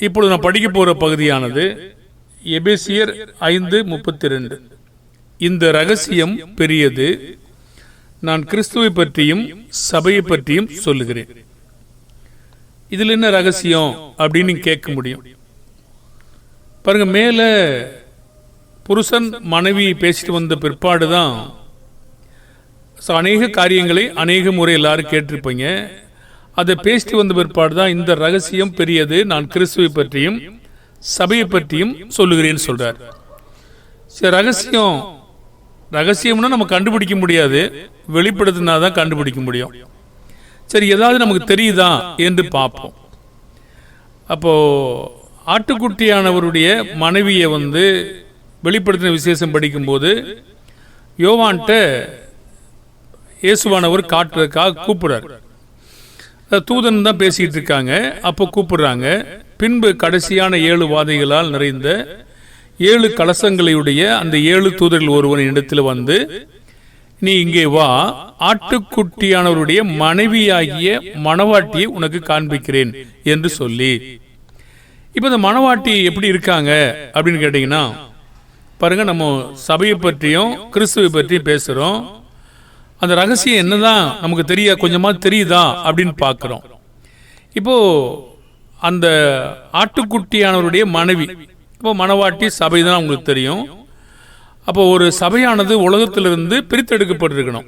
இப்பொழுது நான் படிக்க போகிற பகுதியானது எபேசியர் 5:32. இந்த ரகசியம் பெரியது, நான் கிறிஸ்துவை பற்றியும் சபையை பற்றியும் சொல்லுகிறேன். இதில் என்ன ரகசியம் அப்படின்னு கேட்க முடியும். பாருங்க, மேல புருஷன் மனைவி பேசிட்டு வந்த பிற்பாடு தான் அநேக காரியங்களை அநேக முறை எல்லாரும் கேட்டிருப்பீங்க. அதை பேசிட்டு வந்த பிற்பாடு தான் இந்த ரகசியம் பெரியது, நான் கிறிஸ்துவை பற்றியும் சபையை பற்றியும் சொல்லுகிறேன்னு சொல்றார். சரி, ரகசியம்னா நம்ம கண்டுபிடிக்க முடியாது, வெளிப்படுத்தினா தான் கண்டுபிடிக்க முடியும். சரி, ஏதாவது நமக்கு தெரியுதா என்று பார்ப்போம். அப்போ ஆட்டுக்குட்டியானவருடைய மனைவியை வெளிப்படுத்தின விசேஷம் படிக்கும்போது யோவான்ட்ட இயேசுவானவர் காட்டுறதுக்காக கூப்பிடுறார். தூதன் தான் பேசிக்கிட்டு இருக்காங்க, அப்போ கூப்பிடுறாங்க. பின்பு கடைசியான 7 வாதைகளால் நிறைந்த 7 கலசங்களையுடைய அந்த 7 தூதர்கள் ஒருவன் இடத்துல வந்து, நீ இங்கே வா, ஆட்டுக்குட்டியானவருடைய மனைவியாகிய மணவாட்டியை உனக்கு காண்பிக்கிறேன் என்று சொல்லி. இப்போ இந்த மணவாட்டி எப்படி இருக்காங்க அப்படின்னு கேட்டீங்கன்னா, பாருங்க, நம்ம சபையை பற்றியும் கிறிஸ்துவை பற்றியும் பேசுறோம். அந்த ரகசியம் என்னதான் நமக்கு கொஞ்சமா தெரியுதா அப்படின்னு பார்க்கிறோம். இப்போ அந்த ஆட்டுக்குட்டியானவருடைய மனைவி, இப்போ மணவாட்டி சபை தான் உங்களுக்கு தெரியும். அப்போ ஒரு சபையானது உலகத்திலிருந்து பிரித்தெடுக்கப்பட்டிருக்கணும்.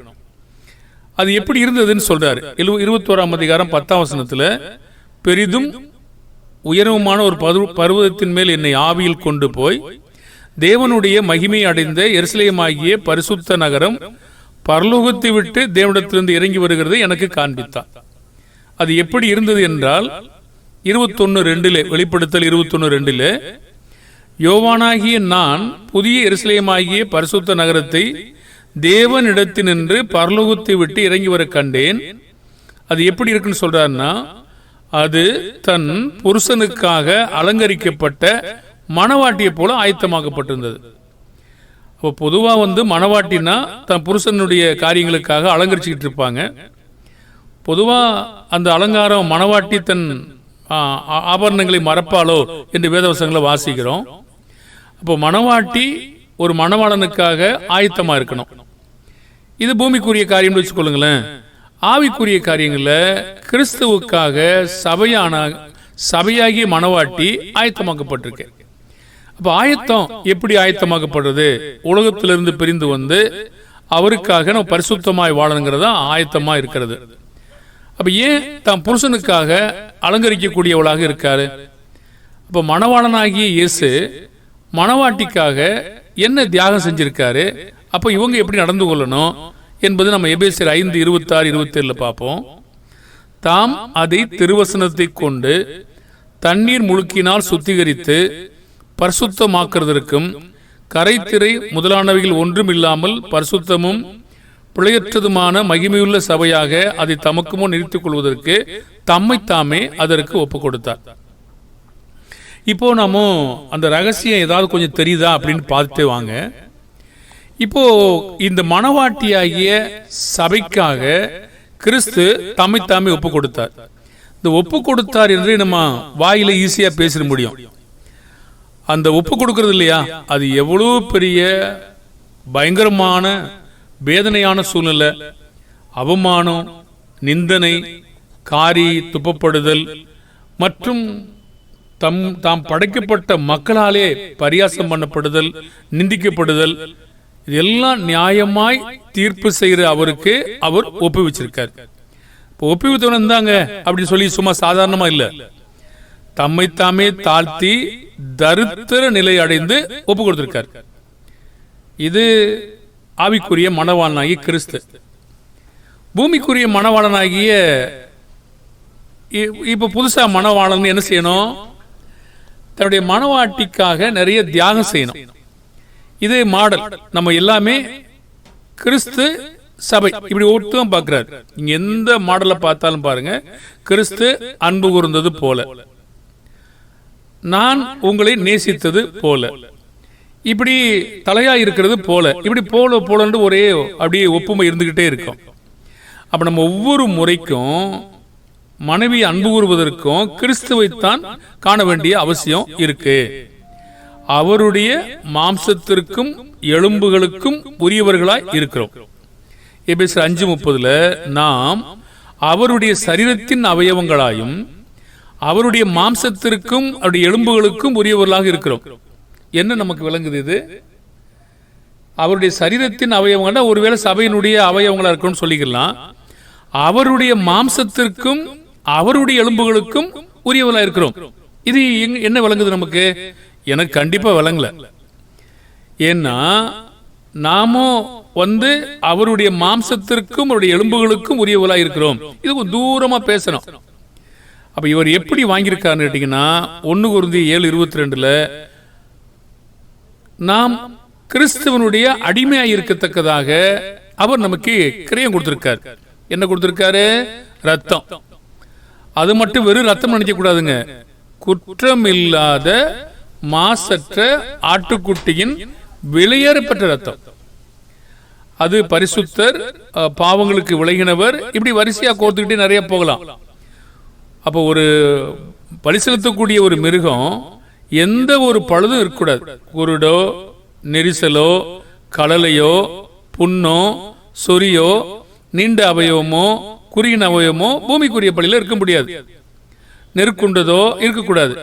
அது எப்படி இருந்ததுன்னு சொல்றாரு. 21ஆம் அதிகாரம் 10ஆம் வசனத்துல, பெரிதும் உயரமான ஒரு பர்வதத்தின் மேல் என்னை ஆவியில் கொண்டு போய் தேவனுடைய மகிமை அடைந்த எருசலேமாகிய பரிசுத்த நகரம் பரலோகத்தை விட்டு தேவனிடத்திலிருந்து இறங்கி வருகிறது எனக்கு காண்பித்தார். அது எப்படி இருந்தது என்றால் 21:2 வெளிப்படுத்தல் 21:2, யோவானாகிய நான் புதிய எருசலேமாகிய பரிசுத்த நகரத்தை தேவனிடத்தினின்று பரலோகத்தை விட்டு இறங்கி வர கண்டேன். அது எப்படி இருக்குன்னு சொல்றாருன்னா, அது தன் புருஷனுக்காக அலங்கரிக்கப்பட்ட மணவாட்டியை போல ஆயத்தமாக்கப்பட்டிருந்தது. இப்போ பொதுவாக மணவாட்டினா தன் புருஷனுடைய காரியங்களுக்காக அலங்கரிச்சுக்கிட்டு இருப்பாங்க. பொதுவாக அந்த அலங்காரம் மணவாட்டி தன் ஆபரணங்களை மறப்பாளோ என்று வேதவசங்களை வாசிக்கிறோம். அப்போ மணவாட்டி ஒரு மணவாளனுக்காக ஆயத்தமாக இருக்கணும். இது பூமிக்குரிய காரியம்னு வச்சுக்கொள்ளுங்களேன். ஆவிக்குரிய காரியங்களில் கிறிஸ்துவுக்காக சபையாகிய மணவாட்டி ஆயத்தமாக்கப்பட்டிருக்கு. அப்போ ஆயத்தம் எப்படி ஆயத்தமாக்கப்படுறது? உலகத்திலிருந்து பிரிந்து வந்து அவருக்காக நம்ம பரிசுத்தமாய் வாழணுங்கிறதா ஆயத்தமாக இருக்கிறது. அப்போ ஏன் தான் புருஷனுக்காக அலங்கரிக்கக்கூடியவளாக இருக்காரு? அப்போ மணவாளனாகிய இயேசு மணவாட்டிக்காக என்ன தியாகம் செஞ்சிருக்காரு? அப்போ இவங்க எப்படி நடந்து கொள்ளணும் என்பது நம்ம எபேசியர் 5:26-27 பார்ப்போம். தாம் அதை திருவசனத்தை கொண்டு தண்ணீர் முழுக்கினால் சுத்திகரித்து பரிசுத்தமாக்குறதற்கும் கரைத்திரை முதலானவைகள் ஒன்றும் இல்லாமல் பரிசுத்தமும் பிழையற்றதுமான மகிமையுள்ள சபையாக அதை தமக்கு முன் நிறுத்திக் கொள்வதற்கு தம்மைத்தாமே அதற்கு ஒப்பு கொடுத்தார். இப்போ நம்ம அந்த ரகசியம் ஏதாவது கொஞ்சம் தெரியுதா அப்படின்னு பார்த்துட்டு வாங்க. இப்போ இந்த மணவாட்டியாகிய சபைக்காக கிறிஸ்து தம்மைத்தாமே ஒப்பு கொடுத்தார். இந்த ஒப்பு கொடுத்தார் என்று நம்ம வாயில ஈஸியா பேசிட முடியும். அந்த ஒப்பு கொடுக்கறது இல்லையா, அது எவ்வளவு பெரிய பயங்கரமான வேதனையான சூழ்நிலை, அவமானம், நிந்தனை, காரி துப்பப்படுதல் மற்றும் தாம் படைக்கப்பட்ட மக்களாலே பரியாசம் பண்ணப்படுதல், நிந்திக்கப்படுதல், இதெல்லாம் நியாயமாய் தீர்ப்பு செய்கிற அவருக்கு அவர் ஒப்புவிச்சிருக்கார். இப்போ ஒப்புவித்தவன் இருந்தாங்க அப்படின்னு சொல்லி சும்மா சாதாரணமா இல்ல, தம்மைத்தாமே தாழ்த்தி தரித்திர நிலை அடைந்து ஒப்பு கொடுத்திருக்கார். இது ஆவிக்குரிய மணவாளனாகிய கிறிஸ்து. பூமிக்குரிய மணவாளனாகிய இப்ப புதுசா மணவாளன் என்ன செய்யணும்? தன்னுடைய மணவாட்டிக்காக நிறைய தியாகம் செய்யணும். இதே மாடல் நம்ம எல்லாமே கிறிஸ்து சபை இப்படி ஒருத்தம் பார்க்கிறார். நீங்க எந்த மாடலை பார்த்தாலும் பாருங்க, கிறிஸ்து அன்பு கூர்ந்தது போல, நான் உங்களை நேசித்தது போல, இப்படி தலையா இருக்கிறது போல, இப்படி போல போலன்னு ஒரே அப்படியே ஒப்புமை இருந்துகிட்டே இருக்கும். அப்ப நம்ம ஒவ்வொரு முறைக்கும் மனைவி அன்பு கூறுவதற்கும் கிறிஸ்துவைத்தான் காண வேண்டிய அவசியம் இருக்கு. அவருடைய மாம்சத்திற்கும் எலும்புகளுக்கும் உரியவர்களாய் இருக்கிறோம். எபேசியர் 5:30 நாம் அவருடைய சரீரத்தின் அவயவங்களாயும் அவருடைய மாம்சத்திற்கும் அவருடைய எலும்புகளுக்கும் உரியவர்களாக இருக்கிறோம். என்ன நமக்கு விளங்குது? இது அவருடைய சரீரத்தின் அவயவங்கள் ஒருவேளை சபையினுடைய அவயவங்களா இருக்கும்னு சொல்லிக்கலாம். அவருடைய மாம்சத்திற்கும் அவருடைய எலும்புகளுக்கும் உரியவர்களாக இருக்கிறோம். இது என்ன விளங்குது நமக்கு? எனக்கு கண்டிப்பா விளங்கல. ஏன்னா நாமும் அவருடைய மாம்சத்திற்கும் அவருடைய எலும்புகளுக்கும் உரியவர்களாக இருக்கிறோம். இது தூரமா பேசணும். அப்ப இவர் எப்படி வாங்கியிருக்காருன்னு கேட்டீங்கன்னா 1 கொரிந்தியர் 7:22 நாம் கிறிஸ்துவனுடைய அடிமையாக இருக்கத்தக்கதாக அவர் நமக்கு கிரயம் கொடுத்திருக்கார். என்ன கொடுத்திருக்காரு? ரத்தம். அது மட்டும் வெறும் ரத்தம் நினைக்க கூடாதுங்க. குற்றமில்லாத மாசற்ற ஆட்டுக்குட்டியின் வெளியேறப்பட்ட ரத்தம். அது பரிசுத்தர், பாவங்களுக்கு விலகினவர், இப்படி வரிசையா கோர்த்துக்கிட்டே நிறைய போகலாம். அப்போ ஒரு பலி செலுத்தக்கூடிய ஒரு மிருகம் எந்த ஒரு பழுதும் இருக்கக்கூடாது. குருடோ, நெரிசலோ, கலலையோ, புண்ணோ, சொரியோ, நீண்ட அவயவமோ, குறுகின அவயவமோ பூமிக்குரிய பலியில் இருக்க முடியாது. நெருக்குண்டதோ இருக்கக்கூடாது.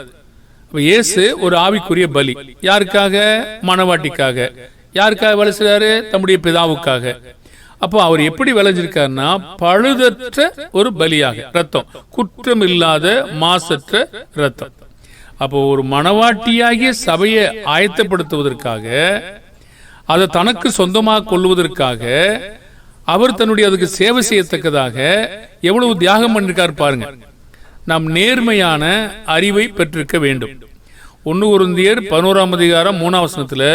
இயேசு ஒரு ஆவிக்குரிய பலி. யாருக்காக? மணவாட்டிக்காக. யாருக்காக வேலை செய்றாரு? தம்முடைய பிதாவுக்காக. அப்போ அவர் எப்படி விளைஞ்சிருக்காருன்னா பழுதற்ற ஒரு பலியாக, ரத்தம், குற்றம் இல்லாத மாசற்ற ரத்தம். அப்போ ஒரு மணவாட்டியாகிய சபையை ஆயத்தப்படுத்துவதற்காக, அதை தனக்கு சொந்தமாக கொள்வதற்காக, அவர் தன்னுடைய அதுக்கு சேவை செய்யத்தக்கதாக எவ்வளவு தியாகம் பண்ணிருக்கார் பாருங்க. நாம் நேர்மையான அறிவை பெற்றிருக்க வேண்டும். 1 கொரிந்தியர் 11:3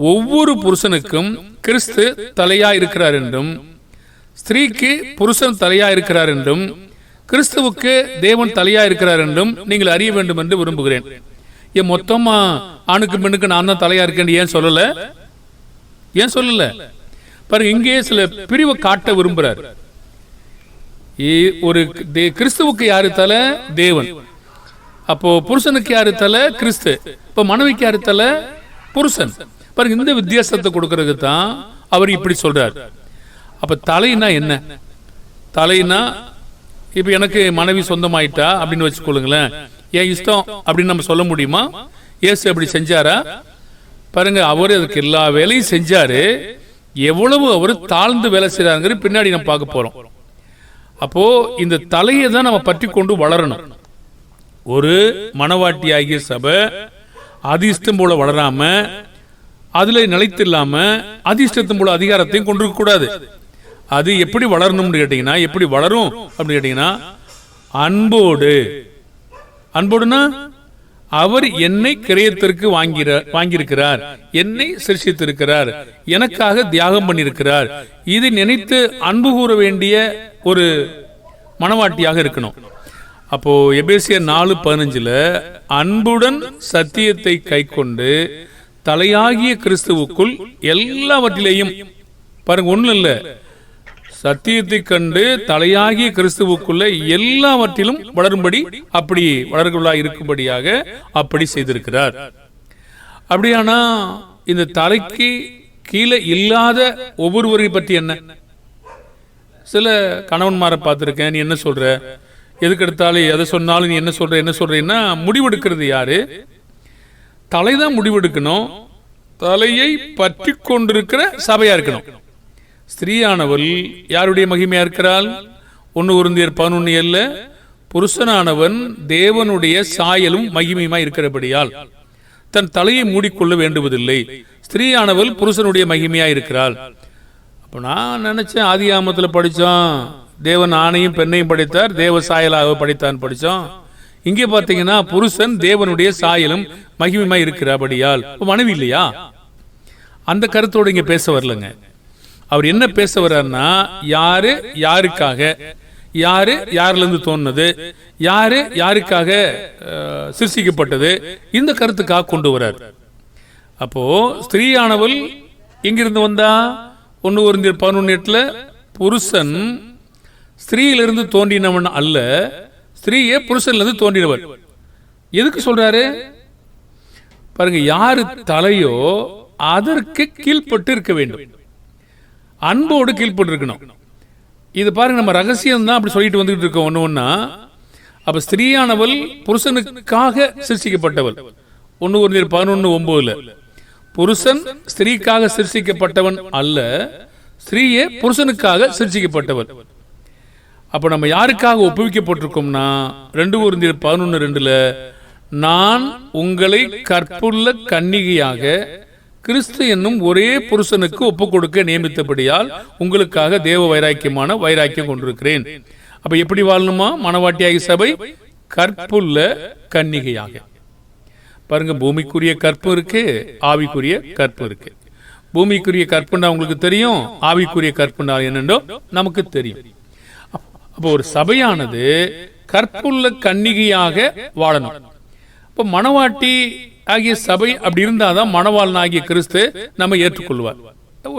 ஒவ்வொரு புருஷனுக்கும் கிறிஸ்து தலையா இருக்கிறார் என்றும், ஸ்திரீக்கு புருஷன் தலையா இருக்கிறார் என்றும், கிறிஸ்துவுக்கு தேவன் தலையா இருக்கிறார் என்றும் நீங்கள் அறிய வேண்டும் என்று விரும்புகிறேன். ஏன் மொத்தமா ஆணுக்கு பெண்ணுக்கு நான் தான் தலையா இருக்கேன் ஏன் சொல்லல? ஏன் சொல்லல பாருங்க. இங்கே சில பிரிவை காட்ட விரும்புறார். ஒரு கிறிஸ்துவுக்கு யாரு தலை? தேவன். அப்போ புருஷனுக்கு யாரு தலை? கிறிஸ்து. இப்ப மனைவிக்கு யாரு தலை? புருஷன். பாருங்க, இந்த வித்தியாசத்தை கொடுக்கறதுக்கு தான் அவர் இப்படி சொல்றார். அப்ப தலைனா என்ன? தலைனா இப்ப எனக்கு மனைவி சொந்தமாயிட்டா அப்படின்னு வச்சுக்கொள்ளுங்களேன், ஏன் இஷ்டம் அப்படின்னு நம்ம சொல்ல முடியுமா? இயேசு அப்படி செஞ்சாரா? பாருங்க, அவர் அதுக்கு எல்லா வேலையும் செஞ்சாரு. எவ்வளவு அவர் தாழ்ந்து வேலை செய்யறாங்க பின்னாடி நம்ம பார்க்க போறோம். அப்போ இந்த தலையை தான் நம்ம பற்றி கொண்டு வளரணும். ஒரு மணவாட்டி ஆகிய சபை அதிர்ஷ்டம் போல வளராம, அதுல நிலைத்து இல்லாம அதிர்ஷ்டத்தின் போல அதிகாரத்தையும் கொண்டிருக்க கூடாது. அது எப்படி வளரணும்னு கேட்டீங்கன்னா, எப்படி வளரும் அப்படின்னு கேட்டீங்கன்னா, அன்போடு. அன்போடுனா அவர் என்னை கிரயத்திற்கு வாங்கியிருக்கிறார், என்னை சிருஷ்டித்திருக்கிறார், எனக்காக தியாகம் பண்ணியிருக்கிறார். இதை நினைத்து அன்பு கூற வேண்டிய ஒரு மணவாட்டியாக இருக்கணும். அப்போ எபேசியர் 4:15 அன்புடன் சத்தியத்தை கைக்கொண்டு தலையாகிய கிறிஸ்துவுக்குள் எல்லாவற்றிலேயும், பாருங்க, ஒண்ணு இல்ல, சத்தியத்தை கண்டு தலையாகிய கிறிஸ்துவுக்குள்ள எல்லாவற்றிலும் வளரும்படி, அப்படி வளர்களா இருக்கும்படியாக அப்படி செய்திருக்கிறார். அப்படியானா இந்த தலைக்கு கீழே இல்லாத ஒவ்வொருவரை பற்றி என்ன? சில கணவன்மாரை பார்த்திருக்கேன், நீ என்ன சொல்ற, எதுக்கு எடுத்தாலும் எதை சொன்னாலும் நீ என்ன சொல்றேன்னா முடிவெடுக்கிறது யாரு? தலைதான் முடிவெடுக்கணும். தலையை பற்றி கொண்டிருக்கிற சபையா இருக்கணும். ஸ்திரீயானவள் யாருடைய மகிமையா இருக்கிறாள்? 1 கொரிந்தியர் 11:7 புருஷனானவன் தேவனுடைய சாயலும் மகிமையுமா இருக்கிறபடியால் தன் தலையை மூடிக்கொள்ள வேண்டுவதில்லை. ஸ்திரீயானவள் புருஷனுடைய மகிமையா இருக்கிறாள். அப்ப நான் நினைச்சேன், ஆதியாகமத்தில் படிச்சோம், தேவன் ஆணையும் பெண்ணையும் படைத்தார், தேவ சாயலாக படைத்தான் படிச்சோம். இங்கே பாத்தீங்கன்னா புருஷன் தேவனுடைய சாயலும் மகிமையுமா இருக்கிறபடியால் மனைவி இல்லையா? அந்த கருத்தோடு இங்க பேச வரலங்க. அவர் என்ன பேச வர்றாருன்னா, யாரு யாருக்காக, யாரு யாருல இருந்து தோணுது, யாரு யாருக்காக சிருஷ்டிக்கப்பட்டது, இந்த கருத்துக்காக கொண்டு வர்றார். அப்போ ஸ்திரீயானவள் எங்கிருந்து வந்தா? 1 கொரிந்தியர் 11:8 புருஷன் ஸ்திரீயிலிருந்து தோன்றினவன் அல்ல, ஸ்திரீயே புருஷனிலிருந்து தோன்றினவர். எதுக்கு சொல்றாரு பாருங்க, யாரு தலையோ அதற்கு கீழ்பட்டு இருக்க வேண்டும், அன்போடு கீழ்பட்டு இருக்கணும். இது பாருங்க, நம்ம ரகசியம் தான் அப்படி சொல்லிட்டு வந்துட்டு இருக்கோம் ஒன்று ஒன்னா. அப்ப ஸ்திரீயானவள் புருஷனுக்காக சிருஷ்டிக்கப்பட்டவள். 1 Corinthians 11:9 புருஷன் ஸ்திரீக்காக சிருஷ்டிக்கப்பட்டவன் அல்ல, ஸ்திரீயே புருஷனுக்காக சிருஷ்டிக்கப்பட்டவள். அப்ப நம்ம யாருக்காக ஒப்புவிக்கப்பட்டிருக்கோம்னா 2 Corinthians 11:2 நான் உங்களை கற்புள்ள கன்னிகையாக கிறிஸ்து என்னும் ஒரே புருஷனுக்கு ஒப்புக் கொடுக்க நியமித்தபடியால் உங்களுக்காக தேவ வைராக்கியமான வைராக்கியம் கொண்டிருக்கிறேன். அப்ப எப்படி வாழணுமா? மணவாட்டியாகி சபை கற்புள்ள கன்னிகையாக. பாருங்க, பூமிக்குரிய கற்பு இருக்கு, ஆவிக்குரிய கற்பு இருக்கு. பூமிக்குரிய கற்புண்டா உங்களுக்கு தெரியும், ஆவிக்குரிய கற்புண்டா என்னண்டோ நமக்கு தெரியும். அப்போ ஒரு சபையானது கற்புள்ள கன்னிகையாக வாழணும். இப்போ மணவாட்டி ஆகிய சபை அப்படி இருந்தாதான் மணவாளன் ஆகிய கிறிஸ்து நம்ம ஏற்றுக்கொள்வார்.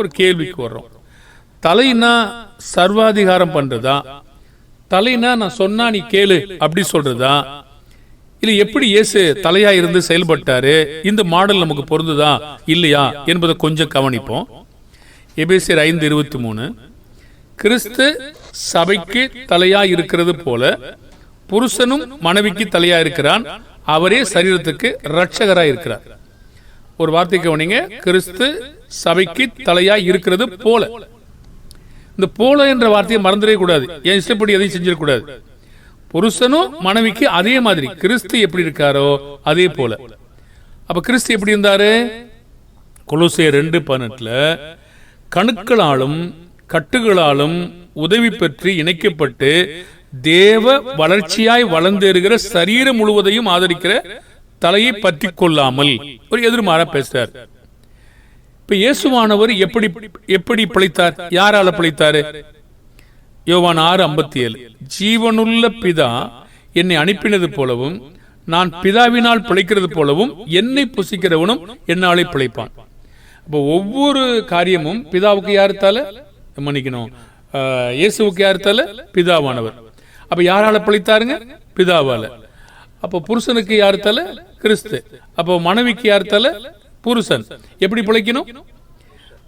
ஒரு கேள்விக்கு வர்றோம், தலைனா சர்வாதிகாரம் பண்றதா, தலைனா நான் சொன்னா நீ கேளு அப்படி சொல்றதா, இல்ல எப்படி இயேசு தலையா இருந்து செயல்பட்டாரு, இந்த மாடல் நமக்கு பொருந்துதா இல்லையா என்பதை கொஞ்சம் கவனிப்போம். எபேசியர் 5:23 கிறிஸ்து சபைக்கு தலையா இருக்கிறது போல புருஷனும் மனைவிக்கு தலையா இருக்கிறான், அவரே சரீரத்துக்கு ரட்சகராய் இருக்கிறார். ஒரு வார்த்தை கவனிங்க, கிறிஸ்து சபைக்கு தலையா இருக்கிறது போல. இந்த போல என்ற வார்த்தையை மறந்துடவே கூடாது, என் இஷ்டப்படி எதையும் செஞ்சிடக்கூடாது. புருஷனும் மனைவிக்கு அதே மாதிரி கிறிஸ்து எப்படி இருக்காரோ அதே போல. அப்ப கிறிஸ்து எப்படி இருந்தாரு? கொலோசியர் 2:18 கணுக்களாலும் கட்டுகளாலும் உதவி பெற்று இணைக்கப்பட்டு தேவ வளர்ச்சியாய் வளர்ந்தேறுகிற சரீரம் முழுவதையும் ஆதரிக்கிற தலையை பற்றி கொள்ளாமல் ஒரு எதிர்மாறா பேசுறார். இப்ப இயேசுவானவர் எப்படி பிழைத்தார்? யாரால பிழைத்தாரு? யோவான் 6:57 ஜீவனுள்ள பிதா என்னை அனுப்பினது போலவும் நான் பிதாவினால் பிழைக்கிறது போலவும் என்னை புசிக்கிறவனும் என்னாலே பிழைப்பான். அப்போ ஒவ்வொரு காரியமும் பிதாவுக்கு யாரு தலை? மன்னிக்கணும், இயேசுவுக்கு யாரு தலை? பிதாவானவர். அப்ப யாரால பிழைத்தாருங்க? பிதாவால. அப்போ புருஷனுக்கு யாரு தலை? கிறிஸ்து. அப்போ மனைவிக்கு யாரு தலை? புருஷன். எப்படி பிழைக்கணும்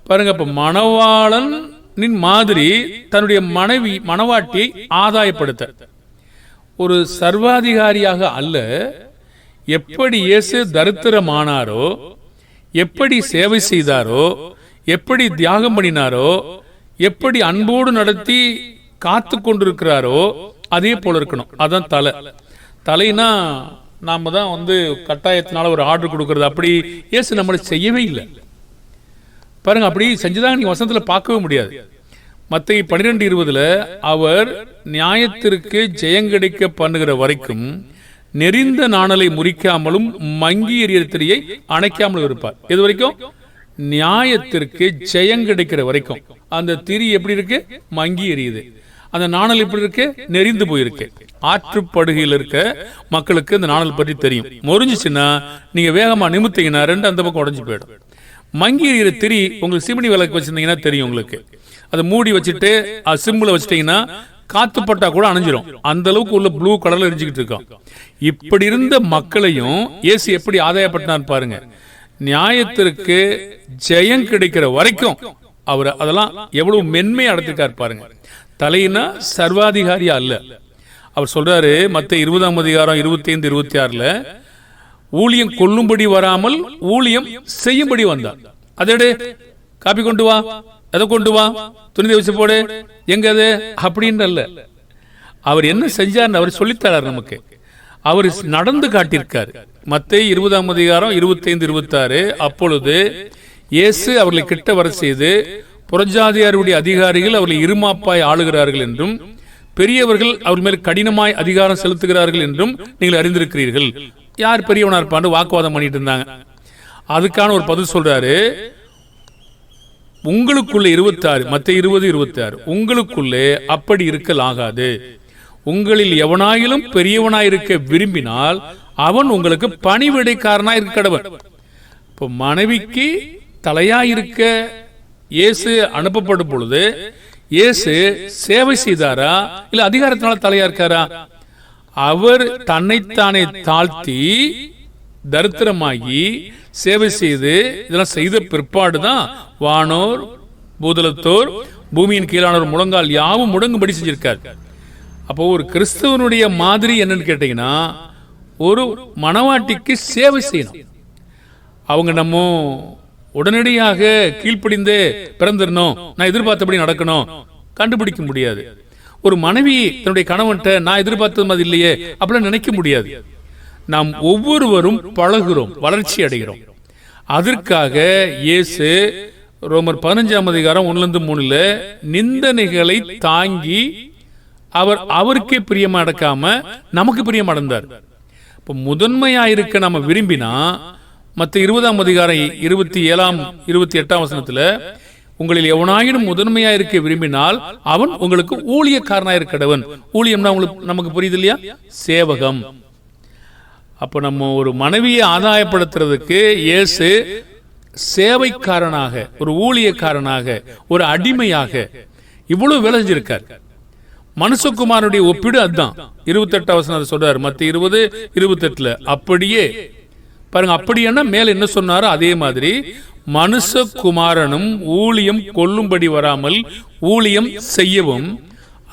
பாருங்க. அப்ப மணவாளனின் மாதிரி தன்னுடைய மணவாட்டியை ஆதாயப்படுத்த ஒரு சர்வாதிகாரியாக அல்ல, எப்படி இயேசு தரித்திரமானாரோ, எப்படி சேவை செய்தாரோ, எப்படி தியாகம் பண்ணினாரோ, எப்படி அன்போடு நடத்தி காத்து கொண்டிருக்கிறாரோ அதே போல இருக்கணும். அதான் தலை. தலைனா நாம தான் கட்டாயத்தினால ஒரு ஆர்டர் கொடுக்கறது. அப்படி இயேசு நம்மளை செய்யவே இல்லை பாருங்க. அப்படி செஞ்சுதான் நீங்க வசனத்துல பார்க்கவே முடியாது. மத்தேயு 12:20 அவர் நியாயத்திற்கு ஜெயங்கடிக்க பண்ணுகிற வரைக்கும் நெறிந்த நாணலை முறிக்காமலும் மங்கி எறிகிற திரியை அணைக்காமலும் இருப்பார். இது வரைக்கும் நியாயத்திற்கு ஜெயங்கடிக்கிற வரைக்கும். அந்த திரி எப்படி இருக்கு? மங்கி எரியுது. அந்த நாணல் எப்படி இருக்கு? நெறிந்து போயிருக்கு. ஆற்றுப்படுகையில் இருக்க மக்களுக்கு இந்த நாணல் பற்றி தெரியும். முறிஞ்சிச்சுன்னா நீங்க வேகமா நிமித்தீங்கன்னா ரெண்டு அந்த பக்கம் உடஞ்சு போயிடும். மங்கி எறிகிற திரி உங்களுக்கு சிமினி விளக்கு வச்சிருந்தீங்கன்னா தெரியும் உங்களுக்கு. அதை மூடி வச்சுட்டு சிம்பிள வச்சுட்டீங்கன்னா காத்துப்பட்டா கூட அணைஞ்சிரும். அந்த அளவுக்கு உள்ள ப்ளூ கலர்ல எரிஞ்சுக்கிட்டு இருக்கோம். இப்படி இருந்த மக்களையும் இயேசு எப்படி ஆதாயப்பட்டான்னு பாருங்க. நியாயத்திற்கு ஜெயம் கிடைக்கிற வரைக்கும் அவர் அதெல்லாம் எவ்வளவு மென்மையா நடத்திருக்காரு பாருங்க. தலையினா சர்வாதிகாரியா அல்ல. அவர் சொல்றாரு மத்தேயு 20:25-26 ஊழியம் கொல்லும்படி வராமல் ஊழியம் செய்யும்படி வந்தார். அதோட காப்பி கொண்டு வா, எதை கொண்டு வா, துணி வச்சு போடு, எங்க அது அப்படின்னு அல்ல. அவர் என்ன செஞ்சார் அவர் சொல்லித்தரார் நமக்கு. அவர் நடந்து காட்டியிருக்கார். மத்தேயு 20:25-26 அப்பொழுது இயேசு அவர்களை கிட்ட வர செய்து புறஜாதியாருடைய அதிகாரிகள் அவர்களை இருமாப்பாய் ஆளுகிறார்கள் என்றும் பெரியவர்கள் அவர் மேல் கடினமாய் அதிகாரம் செலுத்துகிறார்கள் என்றும் நீங்கள் அறிந்திருக்கிறீர்கள். யார் பெரியவனா இருப்பான்னு வாக்குவாதம் பண்ணிட்டு இருந்தாங்க. அதுக்கான ஒரு பதில் சொல்றாரு. உங்களுக்குள்ளே 26 மத்தேயு 20:26 உங்களுக்குள்ளே அப்படி இருக்கலாகாது. உங்களில் எவனாயிலும் பெரியவனாயிருக்க விரும்பினால் அவன் உங்களுக்கு பணிவிடைக்காரனாய் இருக்க கடவன். இப்போ மனைவிக்கு தலையாயிருக்க இயேசு அனுப்பப்படும் பொழுது இயேசு சேவை செய்தாரா இல்ல அதிகாரத்தினால தலையா இருக்காரா? அவர் தன்னைத்தானே தாழ்த்தி தரித்திரமாகி சேவை செய்து இதெல்லாம் செய்த பிற்பாடுதான் வானோர் பூதலத்தோர் பூமியின் கீழானோர் முழங்கால் யாவும் முடங்கும்படி செஞ்சிருக்கார். அப்போ ஒரு கிறிஸ்தவனுடைய மாதிரி என்னன்னு கேட்டீங்கன்னா, ஒரு மணவாட்டிக்கு சேவை செய்யணும். அவங்க நம்ம உடனடியாக கீழ்ப்படிந்து பிறந்திரணும், நான் எதிர்பார்த்தபடி நடக்கணும், கண்டுபிடிக்க முடியாது. ஒரு மனைவி தன்னுடைய கணவன்கிட்ட நான் எதிர்பார்த்தது மாதிரி இல்லையே அப்படிலாம் நினைக்க முடியாது. நாம் ஒவ்வொருவரும் பழகுறோம், வளர்ச்சி அடைகிறோம். அதற்காக இயேசு ரோமர் 15ஆம் அதிகாரம் 1-3 நிந்தனைகளை தாங்கி அவருக்கே பிரியமா அடக்காம நமக்கு பிரியமா அடைந்தார். இப்போ முதன்மையாயிருக்க நம்ம விரும்பினா மற்ற 20ஆம் அதிகாரம் 27-28 வசனத்துல, உங்களில் எவனாயினும் முதன்மையாயிருக்க விரும்பினால் அவன் உங்களுக்கு ஊழியக்காரனாயிருக்கடவன். ஊழியம்னா உங்களுக்கு நமக்கு புரியுது இல்லையா? சேவகம். அப்போ நம்ம ஒரு மனைவியை ஆதாயப்படுத்துறதுக்கு இயேசு சேவைக்காரனாக, ஒரு ஊழியக்காரனாக, ஒரு அடிமையாக இவ்வளவு வேலை செஞ்சிருக்கார். மனுஷகுமாரனுடைய ஒப்பீடு அதுதான். 28 வசனம் சொல்றாரு, மத்த 20:28. அப்படியே பாருங்க, அப்படின்னா மேல என்ன சொன்னாரோ அதே மாதிரி மனுஷகுமாரனும் ஊழியம் கொல்லும்படி வராமல் ஊழியம் செய்யவும்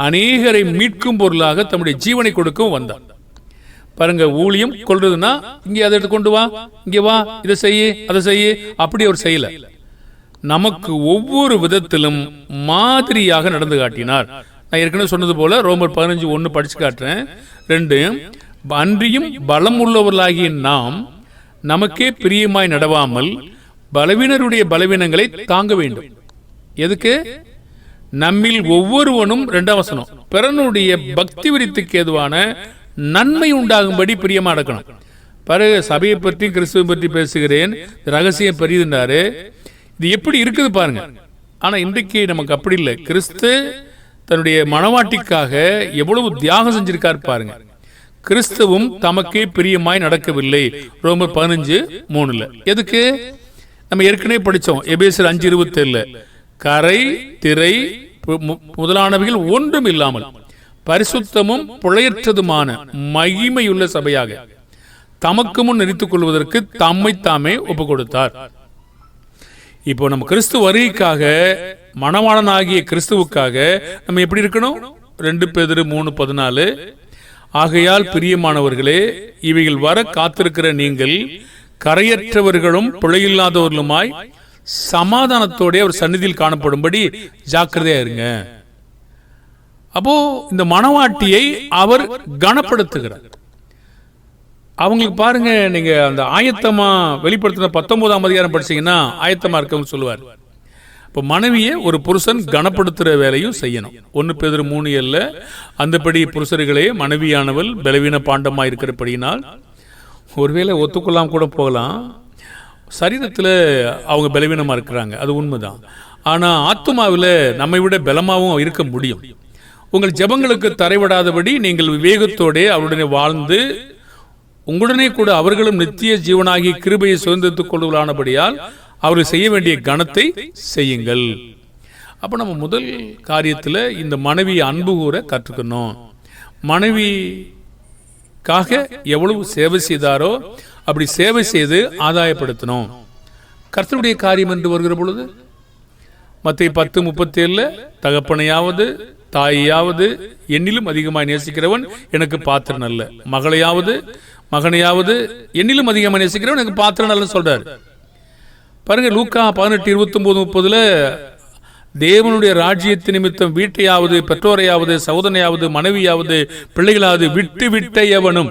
அநேகரை மீட்கும் பொருளாக தம்முடைய ஜீவனை கொடுக்கவும் வந்தார். பாருங்க, ஊழியம் கொள்றதுன்னா இங்கே அதை எடுத்து கொண்டு வா, இங்கே வா, இதை செய்ய, அதை செய்ய, அப்படி அவர் செய்யல. நமக்கு ஒவ்வொரு விதத்திலும் மாதிரியாக நடந்து காட்டினார். நான் ஏற்கனவே சொன்னது போல ரோமர் 15:1 படிச்சு காட்டுறேன். 2, அன்றியும் பலம் உள்ளவர்களாகிய நாம் நமக்கே பிரியமாய் நடவாமல் பலவீனருடைய பலவீனங்களை தாங்க வேண்டும். எதுக்கு? நம்மில் ஒவ்வொருவனும் 2ஆம் வசனம் பிறனுடைய பக்தி விருத்திக்கு ஏதுவான நன்மை உண்டாகும்படி பிரியமா நடக்கணும். பிறகு சபையை பற்றி கிறிஸ்துவை பற்றி பேசுகிறேன், ரகசியம் பெரியதுன்றாரு. இது எப்படி இருக்குது பாருங்க. ஆனா இன்றைக்கு நமக்கு அப்படி இல்லை. கிறிஸ்து தன்னுடைய மணவாட்டிக்காக எவ்வளவு தியாகம் செஞ்சிருக்கார் பாருங்க. கிறிஸ்துவும் தமக்கே பிரியமாய் நடக்கவில்லை. ரோமர் 15:3. எதுக்கு? நம்ம ஏற்கனவே படிச்சோம் எபேசியர் 5:27. கரை திரை முதலானவைகள் ஒன்றும் இல்லாமல் பரிசுத்தமும் புழையற்றதுமான மகிமையுள்ள சபையாக தமக்கு முன் நிறுத்திக் கொள்வதற்கு தம்மை தாமே ஒப்பு கொடுத்தார். இப்போ நம்ம கிறிஸ்து வருகைக்காக, மணவாளனாகிய கிறிஸ்துவுக்காக நம்ம எப்படி இருக்கணும்? 2 பேதுரு 3:14. ஆகையால் பிரியமானவர்களே, இவைகள் வர காத்திருக்கிற நீங்கள் கரையற்றவர்களும் பிழையில்லாதவர்களுமாய் சமாதானத்தோட ஒரு சந்நிதியில் காணப்படும்படி ஜாக்கிரதையா இருங்க. அப்போ இந்த மணவாட்டியை அவர் கனப்படுத்துகிறார். அவங்களுக்கு பாருங்க, நீங்க அந்த ஆயத்தமா வெளிப்படுத்தின 19ஆம் அதிகாரம் படிச்சீங்கன்னா ஆயத்தமா இருக்கவங்க சொல்லுவார். இப்போ மனைவியை ஒரு புருஷன் கனப்படுத்துற வேலையும் செய்யணும். 1 பேதுரு 3:7. அந்தபடி புருஷர்களே, மனைவியானவள் பலவீன பாண்டமா இருக்கிறபடியினால், ஒருவேளை ஒத்துக்கொள்ளாம கூட போகலாம், சரீரத்தில் அவங்க பலவீனமா இருக்கிறாங்க, அது உண்மைதான். ஆனா ஆத்துமாவில் நம்மை விட பலமாகவும் இருக்க முடியும். உங்கள் ஜெபங்களுக்கு தரைவிடாதபடி நீங்கள் விவேகத்தோட அவருடனே வாழ்ந்து உங்களுடனே கூட அவர்களும் நித்திய ஜீவனாகி கிருபையை சுதந்திரத்துக் கொள்வதானபடியால் அவர்கள் செய்ய வேண்டிய கணத்தை செய்யுங்கள். அப்ப நம்ம முதல் காரியத்தில் இந்த மனைவி அன்பு கூற கற்றுக்கணும். மனைவிக்காக எவ்வளவு சேவை செய்தாரோ அப்படி சேவை செய்து ஆதாயப்படுத்தணும். கர்த்தருடைய காரியம் என்று வருகிற பொழுது மத்தேயு 10:37 தகப்பனையாவது தாயையாவது என்னிலும் அதிகமாக நேசிக்கிறவன் எனக்கு பாத்திரன் அல்ல, மகனையாவது என்னிலும் அதிகமாக நேசிக்கிறவன் எனக்கு பாத்திரன் அல்ல சொல்றாரு. பாருங்க, லூக்கா 18:29-30 தேவனுடைய ராஜ்யத்து நிமித்தம் வீட்டையாவது பெற்றோரையாவது சகோதரனையாவது மனைவியாவது பிள்ளைகளாவது விட்ட எவனும்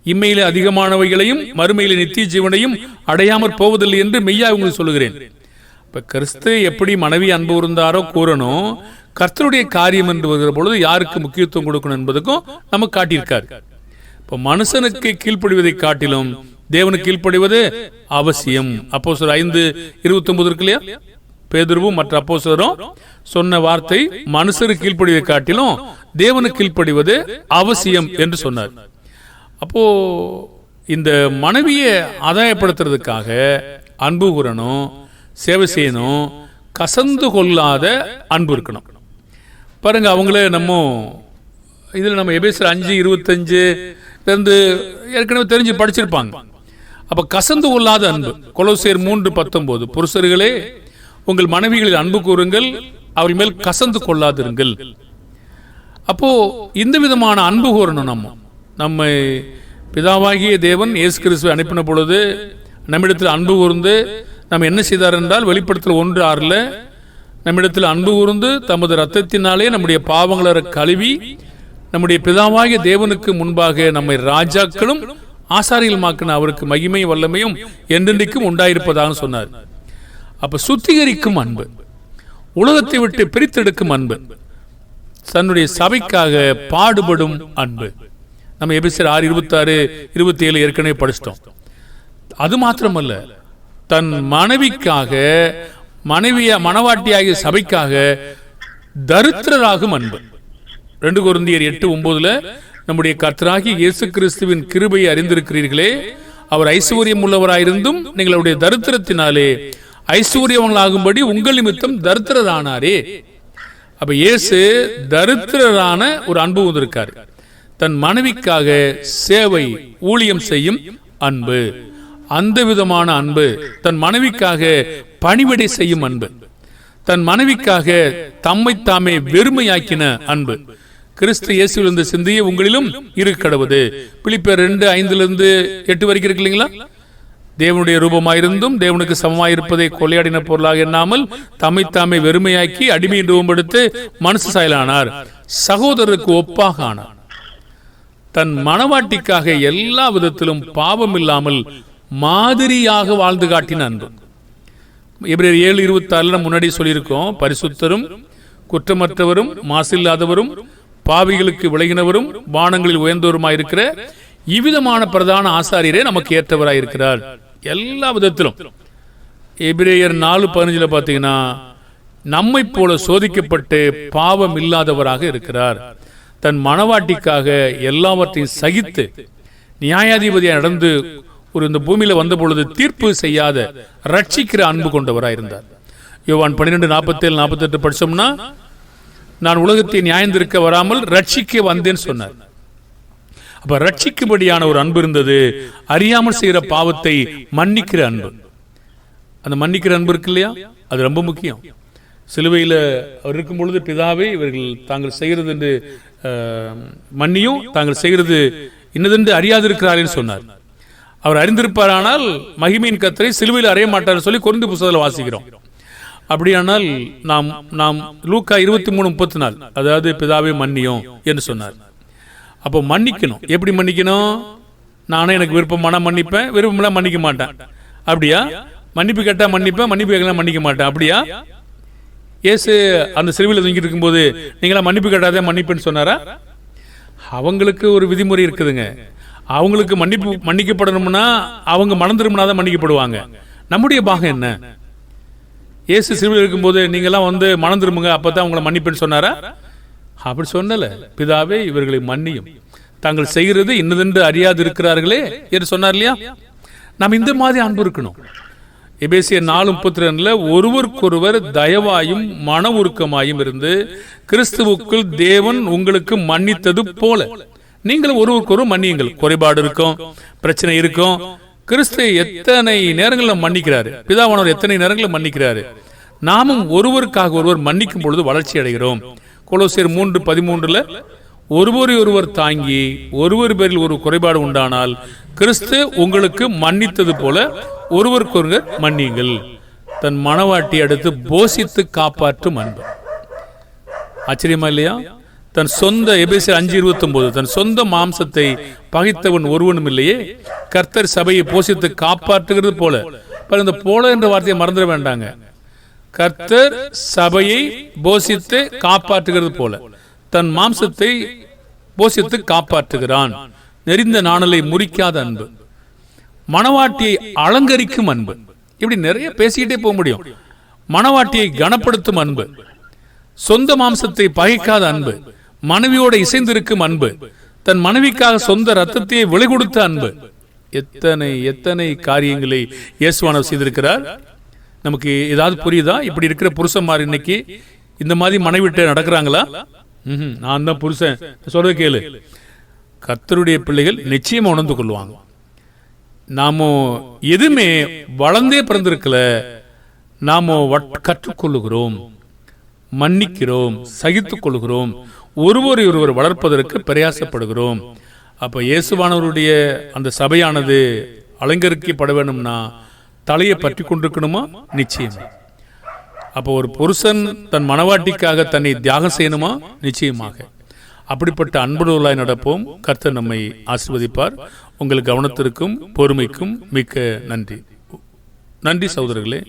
இம்மையிலே அதிகமானவைகளையும் மறுமையிலே நித்திய ஜீவனையும் அடையாமற் போவதில்லை என்று மெய்யா உங்களுக்கு சொல்லுகிறேன். இப்ப கிறிஸ்து எப்படி மனைவி அன்பு இருந்தாரோ கூறணும், கர்த்தருடைய காரியம் என்று வருகிற பொழுது யாருக்கு முக்கியத்துவம் கொடுக்கணும் என்பதுக்கும் நமக்கு காட்டியிருக்காரு. இப்ப மனுஷனுக்கு கீழ்ப்படிவதை காட்டிலும் தேவனுக்கு கீழ்ப்படிவது அவசியம். அப்போஸ்தலர் 5:29 இருக்கு இல்லையா? பேதுருவும் மற்ற அப்போஸ்தலரும் சொன்ன வார்த்தை மனுஷருக்கு கீழ்ப்படிவதை காட்டிலும் தேவனுக்கு கீழ்ப்படிவது அவசியம் என்று சொன்னார். அப்போ இந்த மனைவியை ஆதாயப்படுத்துறதுக்காக அன்பு கூறணும், சேவை செய்யணும், கசந்து கொள்ளாத அன்பு இருக்கணும். பாருங்க, அவங்களே நம்ம இதில் நம்ம எபேசியர் 5:25 இருந்து ஏற்கனவே தெரிஞ்சு படிச்சிருப்பாங்க. அப்போ கசந்து கொள்ளாத அன்பு. கொலோசியர் 3:19 புருஷர்களே உங்கள் மனைவிகளில் அன்பு கூறுங்கள், அவள் மேல் கசந்து கொள்ளாதிருங்கள். அப்போ இந்த விதமான அன்பு கூறணும். நம்ம பிதாவாகிய தேவன் இயேசு கிறிஸ்துவை அனுப்பின பொழுது நம்மிடத்தில் அன்பு கூர்ந்து நம்ம என்ன செய்தார் என்றால், வெளிப்படுத்தல் 1:6 நம்மிடத்தில் அன்பு கூர்ந்து தமது இரத்தத்தினாலே நம்முடைய பாவங்களை கழுவி நம்முடைய பிதாவாகிய தேவனுக்கு முன்பாக நம்மை ராஜாக்களும் ஆசாரியலுமாக்கின அவருக்கு மகிமை வல்லமையும் என்றென்றைக்கும் உண்டாயிருப்பதாக சொன்னார். அப்ப சுத்திகரிக்கும் அன்பு, உலகத்தை விட்டு பிரித்தெடுக்கும் அன்பு, தன்னுடைய சபைக்காக பாடுபடும் அன்பு. நம்ம எபேசியர் 6:26-27 ஏற்கனவே படிச்சிட்டோம். அது மாத்திரமல்ல, தன் மனைவிக்காக, மனவாட்டியாகிய சபைக்காக தரித்திரராகும் அன்பு. 2 கொரிந்தியர் 8:9 நம்முடைய கர்த்தராகிய இயேசு கிறிஸ்துவின் கிருபையை அறிந்திருக்கிறீர்களே, அவர் ஐஸ்வர்யம் உள்ளவராயிருந்தும் நீங்களுடைய தரித்திரத்தினாலே ஐஸ்வர்யவங்களாகும்படி உங்கள் நிமித்தம் தரித்திரரானாரே. அப்ப இயேசு தரித்திரரான ஒரு அன்பு வந்திருக்காரு. தன் மனைவிக்காக சேவை ஊழியம் செய்யும் அன்பு, அந்த விதமான அன்பு. தன் மனைவிக்காக பணிவிடை செய்யும் அன்பு, தன் மனைவிக்காக தம்மை தாமே வெறுமையாக்கின அன்பு. கிறிஸ்து இயேசுவிலிருந்து சிந்திய உங்களிலும் இருக்கடவுது. பிலிப்பியர் 2:5-8 வரைக்கும் இருக்கு இல்லைங்களா? தேவனுடைய ரூபமாயிருந்தும் தேவனுக்கு சமமாயிருப்பதை கொள்ளையாடின பொருளாக எண்ணாமல் தம்மை தாமே வெறுமையாக்கி அடிமையின் ரூபம் எடுத்து மனுஷ சாயலானார், சகோதரருக்கு ஒப்பாக ஆனார். தன் மனவாட்டிக்காக எல்லா விதத்திலும் பாவம் இல்லாமல் மாதிரியாக வாழ்ந்து காட்டின அன்பு. எபிரேயர் 7:26 முன்னாடி சொல்லியிருக்கோம். பரிசுத்தரும் குற்றமற்றவரும் மாசில்லாதவரும் பாவிகளுக்கு விலகினவரும் வானங்களில் உயர்ந்தவருமாயிருக்கிற இவ்விதமான பிரதான ஆசாரியரே நமக்கு ஏற்றவராயிருக்கிறார் எல்லா விதத்திலும். எபிரேயர் 4:15 பார்த்தீங்கன்னா, நம்மை போல சோதிக்கப்பட்டு பாவம் இல்லாதவராக இருக்கிறார். தன் மனவாட்டிக்காக எல்லாவற்றையும் சகித்து நியாயாதிபதியாக நடந்து ஒரு இந்த பூமியில வந்த பொழுது தீர்ப்பு செய்யாத ரட்சிக்கிற அன்பு கொண்டவராயிருந்தார். யோவான் 12:47-48 படிச்சோம்னா, நான் உலகத்தை நியாயந்திருக்க வராமல் ரட்சிக்க வந்தேன்னு சொன்னார். அப்ப ரட்சிக்கும்படியான ஒரு அன்பு இருந்தது. அறியாமல் செய்கிற பாவத்தை மன்னிக்கிற அன்பு. அந்த மன்னிக்கிற அன்பு இருக்கு இல்லையா, அது ரொம்ப முக்கியம். சிலுவையில் அவர் இருக்கும் பொழுது, பிதாவே இவர்கள் தாங்கள் செய்கிறது என்று மன்னியும், தாங்கள் செய்கிறது இன்னதென்று அறியாதிருக்கிறார்கள் சொன்னார். அவர் அறிந்திருப்பாரானால் மகிமையின் கர்த்தரை சிலுவையில் அறைய மாட்டார் சொல்லி கொரிந்து புத்தகத்தில் வாசிக்கிறோம். அப்படியானால் நாம் லூக்கா 23:34 அதாவது பிதாவே மன்னியும் என்று சொன்னார். அப்போ மன்னிக்கணும். எப்படி மன்னிக்கணும்? நானே எனக்கு விருப்பமான மன்னிப்பேன், விருப்பம்லாம் மன்னிக்க மாட்டேன். அப்படியா? மன்னிப்பு கேட்டா மன்னிப்பேன், மன்னிப்பு கேட்கலாம் மன்னிக்க மாட்டேன். அப்படியா? இயேசு அந்த சிலுவையில் தூங்கிட்டு இருக்கும்போது நீங்களா மன்னிப்பு கேட்டாதே மன்னிப்புன்னு சொன்னாரா? அவங்களுக்கு ஒரு விதிமுறை இருக்குதுங்க. அவங்களுக்கு மன்னிக்கப்படணும்னா அவங்க மனம் திரும்பினாதான் மன்னிக்கப்படுவாங்க. நம்முடைய பாகம் என்ன? இயேசு சிலுவையில் இருக்கும்போது நீங்களாம் மனம் திரும்புங்க, அப்பதான் உங்களை மன்னிப்புன்னு சொன்னாரா? அப்படி சொன்னல. பிதாவே இவர்களை மன்னியும், தாங்கள் செய்கிறது இன்னதென்று அறியாது இருக்கிறார்களே என்று சொன்னார் இல்லையா? நாம் இந்த மாதிரி அன்பு இருக்கணும். எபேசியர் 4:32 ஒருவருக்கொருவர் தயவாயும் மன உருக்கமாயும் இருந்து கிறிஸ்துவுக்குள் தேவன் உங்களுக்கு மன்னித்தது போல நீங்களும் ஒருவருக்கொருவர் மன்னியுங்கள். குறைபாடு இருக்கும், பிரச்சனை இருக்கும். கிறிஸ்து எத்தனை நேரங்களில் மன்னிக்கிறாரு, பிதாவானவர் எத்தனை நேரங்களில் மன்னிக்கிறாரு. நாமும் ஒருவருக்காக ஒருவர் மன்னிக்கும் பொழுது வளர்ச்சி அடைகிறோம். கொலோசியர் 3:13 ஒருவர் தாங்கி ஒருவர் பேரில் ஒரு குறைபாடு உண்டானால் கிறிஸ்து உங்களுக்கு மன்னித்தது போல ஒருவருக்கொருவர் மன்னியுங்கள். தன் மனவாட்டி அடுத்து போஷித்து காப்பாற்றும் அன்பு. ஆச்சரியமா இல்லையா? தன் சொந்த எபேசியர் 5:29 தன் சொந்த மாம்சத்தை பகைத்தவன் ஒருவனும் இல்லையே, கர்த்தர் சபையை போஷித்து காப்பாற்றுகிறது போல. இந்த போல என்ற வார்த்தையை மறந்துட வேண்டாங்க. கர்த்தர் சபையை போஷித்து காப்பாற்றுகிறது போல தன் மாம்சத்தை போஷித்து காப்பாற்றுகிறான். நெறிந்த நாணலை முறிக்காத அன்பு, மனவாட்டியை அலங்கரிக்கும் அன்பு. இப்படி நிறைய பேசிக்கிட்டே போக முடியும். மனவாட்டியை கனப்படுத்தும் அன்பு, சொந்த மாம்சத்தை பகைக்காத அன்பு, மனைவியோட இசைந்திருக்கும் அன்பு, தன் மனைவிக்காக சொந்த ரத்தத்தையே விலை கொடுத்த அன்பு. எத்தனை எத்தனை காரியங்களை இயேசுவானவர் செய்திருக்கிறார். நமக்கு ஏதாவது புரியுதா? இப்படி இருக்கிற புருஷன்மார் இன்னைக்கு இந்த மாதிரி மனைவிட்டு நடக்கிறாங்களா? நான் தான் புருஷன் சொல்றது கேளு. கர்த்தருடைய பிள்ளைகள் நிச்சயமா உணர்ந்து கொள்வாங்க. நாம எதுவுமே வளர்ந்தே பிறந்திருக்கல, நாம கற்றுக்கொள்ளுகிறோம், மன்னிக்கிறோம், சகித்துக் கொள்கிறோம், ஒருவரை ஒருவர் வளர்ப்பதற்கு பிரயாசப்படுகிறோம். அப்ப இயேசுவானவருடைய அந்த சபையானது அலங்கரிக்கப்பட வேணும்னா தலையை பற்றி கொண்டிருக்கணுமா? நிச்சயமா. அப்போ ஒரு புருஷன் தன் மனவாட்டிக்காக தன்னை தியாகம் செய்யணுமா? நிச்சயமாக. அப்படிப்பட்ட அன்புள்ளவர்களாய் நடப்போம். கர்த்தர் நம்மை ஆசீர்வதிப்பார். உங்கள் கவனத்திற்கும் பொறுமைக்கும் மிக்க நன்றி. நன்றி சகோதரர்களே.